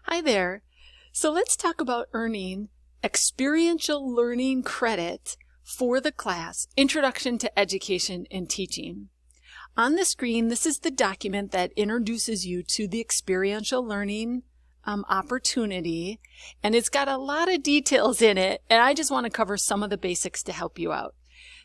Hi there. So let's talk about earning experiential learning credit for the class, Introduction to Education and Teaching. On the screen, this is the document that introduces you to the experiential learning opportunity, and it's got a lot of details in it, and I just want to cover some of the basics to help you out.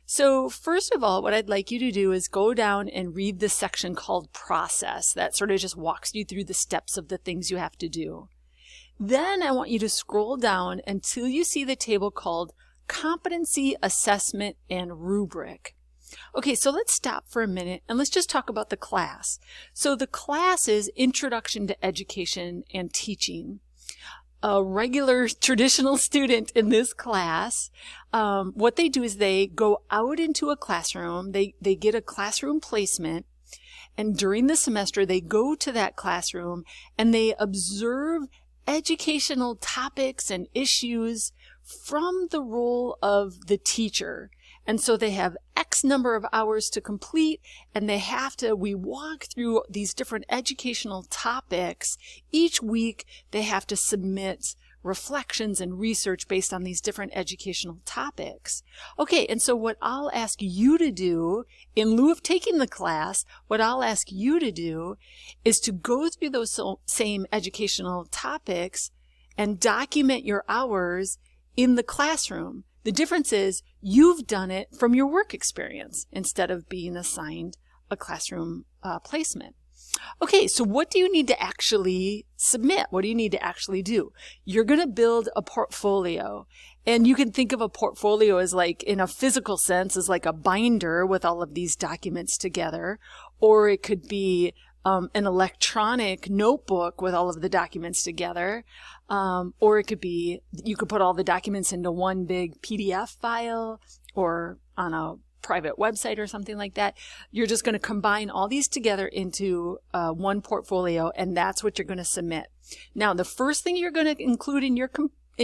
So first of all, what I'd like you to do is go down and read this section called Process. That sort of just walks you through the steps of the things you have to do. Then I want you to scroll down until you see the table called Competency Assessment and Rubric. Okay, so let's stop for a minute and let's just talk about the class. So the class is Introduction to Education and Teaching. A regular traditional student in this class, what they do is they go out into a classroom, they get a classroom placement, and during the semester they go to that classroom and they observe educational topics and issues from the role of the teacher. And so they have X number of hours to complete, and we walk through these different educational topics. Each week they have to submit reflections and research based on these different educational topics. Okay, and so what I'll ask you to do, in lieu of taking the class, what I'll ask you to do is to go through those same educational topics and document your hours in the classroom. The difference is you've done it from your work experience instead of being assigned a classroom placement. Okay, so what do you need to actually submit? What do you need to actually do? You're going to build a portfolio, and you can think of a portfolio as, like, in a physical sense, as like a binder with all of these documents together, or it could be an electronic notebook with all of the documents together, or it could be, you could put all the documents into one big PDF file or on a private website or something like that. You're just going to combine all these together into one portfolio, and that's what you're going to submit. Now, the first thing you're going to include in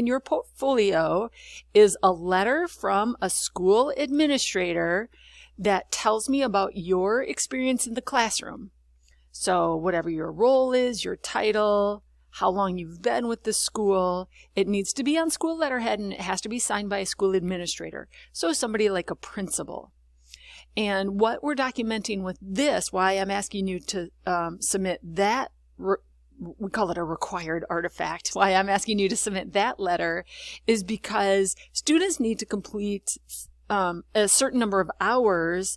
your portfolio is a letter from a school administrator that tells me about your experience in the classroom. So whatever your role is, your title, how long you've been with the school, it needs to be on school letterhead, and it has to be signed by a school administrator. So somebody like a principal. And what we're documenting with this, why I'm asking you to submit that, we call it a required artifact, why I'm asking you to submit that letter is because students need to complete a certain number of hours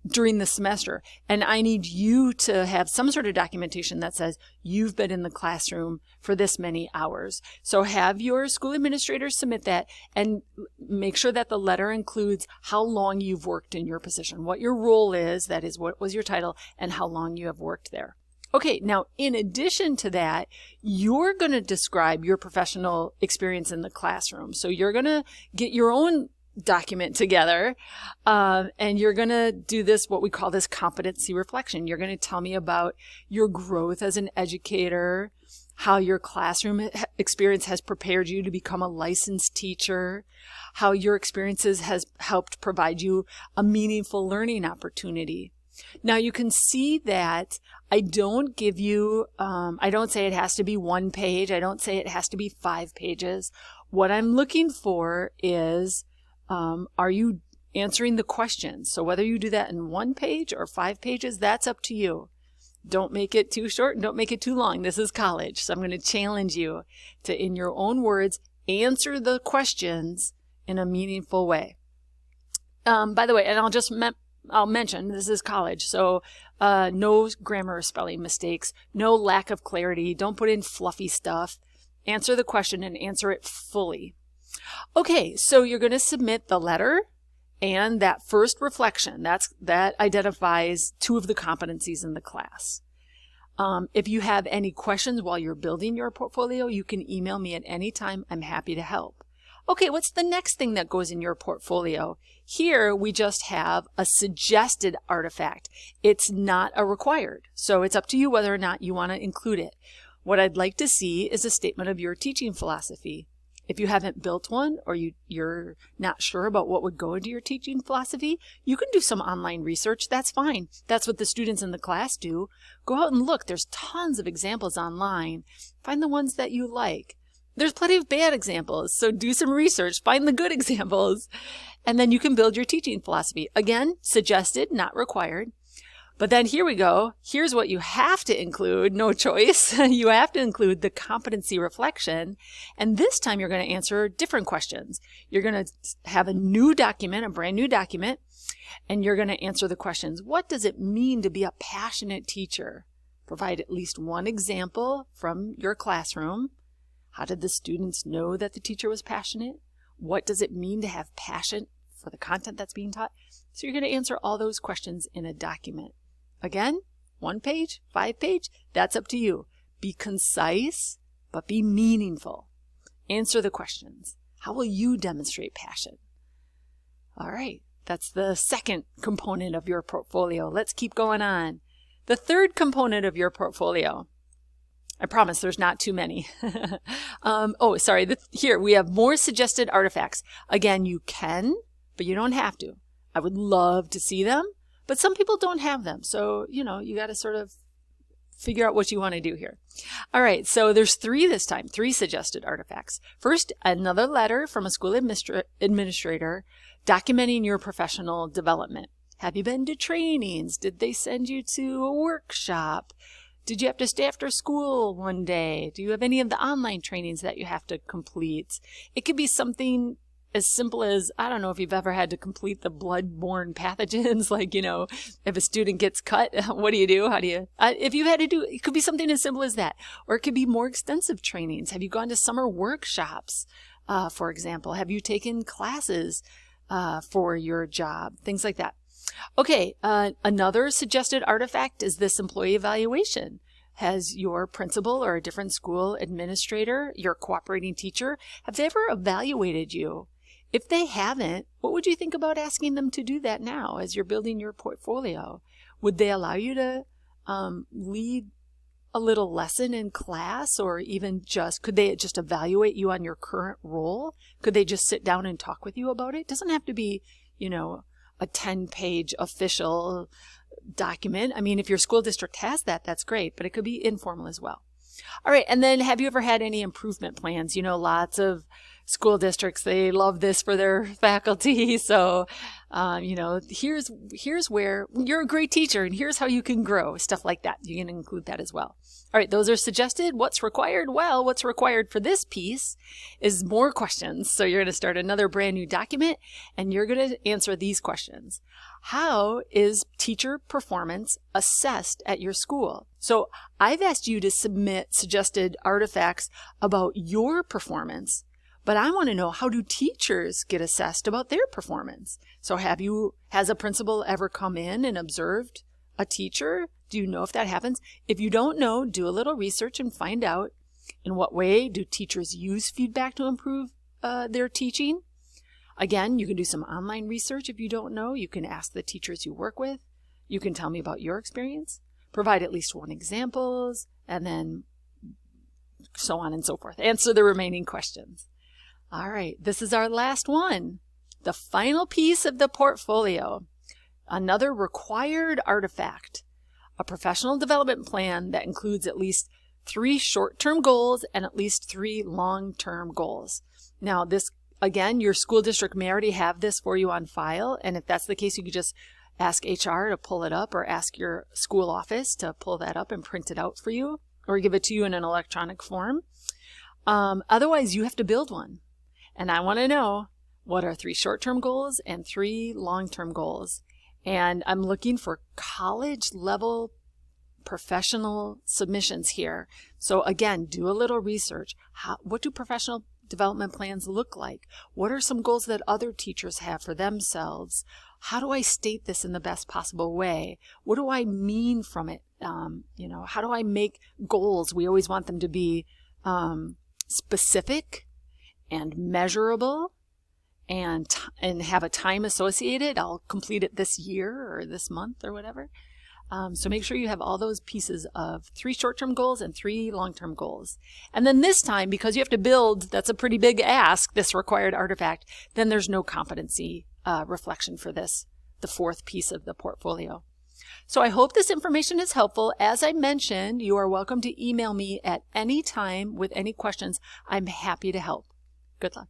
during the semester, and I need you to have some sort of documentation that says you've been in the classroom for this many hours. So have your school administrator submit that, and make sure that the letter includes how long you've worked in your position, what your role is, that is, what was your title, and how long you have worked there. Okay, now in addition to that, you're going to describe your professional experience in the classroom. So you're going to get your own document together, and you're going to do this, what we call this competency reflection. You're going to tell me about your growth as an educator, how your classroom experience has prepared you to become a licensed teacher, how your experiences has helped provide you a meaningful learning opportunity. Now you can see that I don't give you, I don't say it has to be 1 page. I don't say it has to be 5 pages. What I'm looking for is, are you answering the questions? So whether you do that in 1 page or 5 pages, that's up to you. Don't make it too short and don't make it too long. This is college. So I'm going to challenge you to, in your own words, answer the questions in a meaningful way. By the way, and I'll mention this is college. So no grammar or spelling mistakes, no lack of clarity. Don't put in fluffy stuff. Answer the question and answer it fully. Okay, so you're going to submit the letter and that first reflection. That identifies 2 of the competencies in the class. If you have any questions while you're building your portfolio, you can email me at any time. I'm happy to help. Okay, what's the next thing that goes in your portfolio? Here, we just have a suggested artifact. It's not a required, so it's up to you whether or not you want to include it. What I'd like to see is a statement of your teaching philosophy. If you haven't built one or you're not sure about what would go into your teaching philosophy, you can do some online research. That's fine. That's what the students in the class do. Go out and look. There's tons of examples online. Find the ones that you like. There's plenty of bad examples, so do some research. Find the good examples, and then you can build your teaching philosophy. Again, suggested, not required. But then here we go. Here's what you have to include. No choice. You have to include the competency reflection. And this time you're going to answer different questions. You're going to have a new document, a brand new document, and you're going to answer the questions. What does it mean to be a passionate teacher? Provide at least one example from your classroom. How did the students know that the teacher was passionate? What does it mean to have passion for the content that's being taught? So you're going to answer all those questions in a document. Again, 1 page, 5 page, that's up to you. Be concise, but be meaningful. Answer the questions. How will you demonstrate passion? All right, that's the second component of your portfolio. Let's keep going on. The third component of your portfolio. I promise there's not too many. Here we have more suggested artifacts. Again, you can, but you don't have to. I would love to see them, but some people don't have them. So, you got to sort of figure out what you want to do here. All right, so there's 3 this time, 3 suggested artifacts. First, another letter from a school administrator documenting your professional development. Have you been to trainings? Did they send you to a workshop? Did you have to stay after school one day? Do you have any of the online trainings that you have to complete? It could be something as simple as, I don't know if you've ever had to complete the blood-borne pathogens, like, if a student gets cut, what do you do? How do you, if you had to do, it could be something as simple as that. Or it could be more extensive trainings. Have you gone to summer workshops, for example? Have you taken classes for your job? Things like that. Okay, another suggested artifact is this employee evaluation. Has your principal or a different school administrator, your cooperating teacher, have they ever evaluated you? If they haven't, what would you think about asking them to do that now as you're building your portfolio? Would they allow you to lead a little lesson in class, or even could they just evaluate you on your current role? Could they just sit down and talk with you about it? It doesn't have to be, a 10-page official document. I mean, if your school district has that, that's great, but it could be informal as well. All right, and then have you ever had any improvement plans? Lots of school districts, they love this for their faculty. So, here's where you're a great teacher and here's how you can grow, stuff like that. You can include that as well. All right, those are suggested. What's required? Well, what's required for this piece is more questions. So you're going to start another brand new document and you're going to answer these questions. How is teacher performance assessed at your school? So I've asked you to submit suggested artifacts about your performance, but I want to know, how do teachers get assessed about their performance? So has a principal ever come in and observed a teacher? Do you know if that happens? If you don't know, do a little research and find out, in what way do teachers use feedback to improve their teaching? Again, you can do some online research if you don't know. You can ask the teachers you work with. You can tell me about your experience. Provide at least 1 examples, and then so on and so forth. Answer the remaining questions. All right, this is our last one. The final piece of the portfolio. Another required artifact. A professional development plan that includes at least 3 short-term goals and at least 3 long-term goals. Now, this, again, your school district may already have this for you on file, and if that's the case, you could just ask HR to pull it up, or ask your school office to pull that up and print it out for you, or give it to you in an electronic form. Otherwise, you have to build one. And I want to know, what are 3 short-term goals and 3 long-term goals? And I'm looking for college-level professional submissions here. So again, do a little research. What do professional development plans look like? What are some goals that other teachers have for themselves? How do I state this in the best possible way? What do I mean from it? How do I make goals? We always want them to be specific and measurable, and have a time associated. I'll complete it this year or this month or whatever. So make sure you have all those pieces of 3 short-term goals and 3 long-term goals. And then this time, because you have to build, that's a pretty big ask, this required artifact, then there's no competency reflection for this, the 4th piece of the portfolio. So I hope this information is helpful. As I mentioned, you are welcome to email me at any time with any questions. I'm happy to help. Good luck.